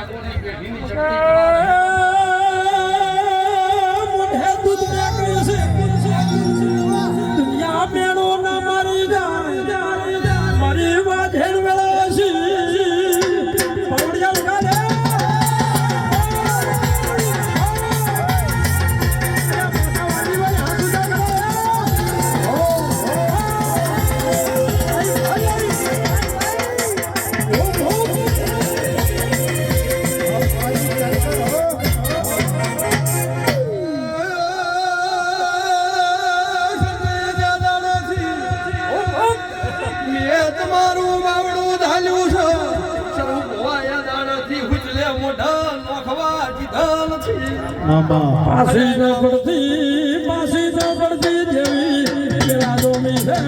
આગળની પેઢીની શક્તિ કરાવે મોઢે દૂધ નીકળે છે દુનિયા મેળો ના મારી જાય મારી વાત હેર વેળા છે પવડિયા ગાલે તમારું બાવડું ધાલ્યું છે શરૂ ભોવાયા દાડાથી હુચલે મોઢા નોખવા દીધા નથી પાસી ન પડતી જેવી પેલા દોમી છે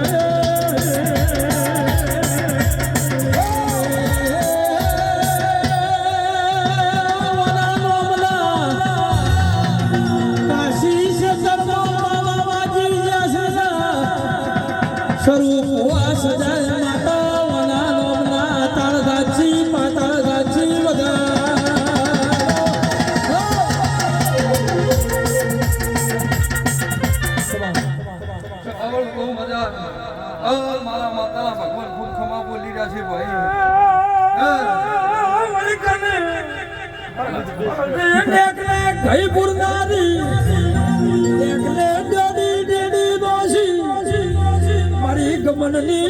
સ્વરૂપ હોવા સજાય માતા વના નોમના તાળ ગાછી પાતાળ ગાછી બહુ મજા મારા માતાના ભગવાન ખૂબ ખમા બોલી રહ્યા છે ભાઈ ગઈ પુરનારી એકલે ડેડી દોશી મારી ગમનની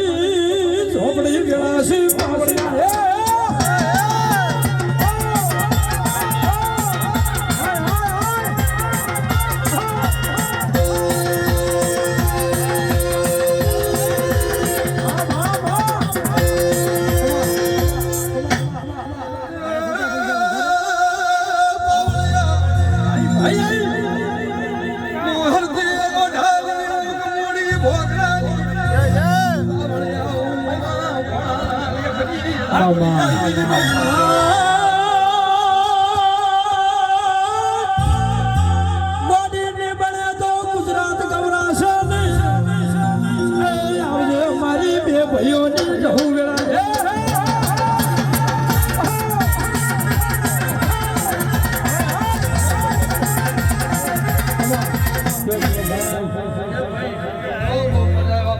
ઝોપડી ગેલાસી ભોગરા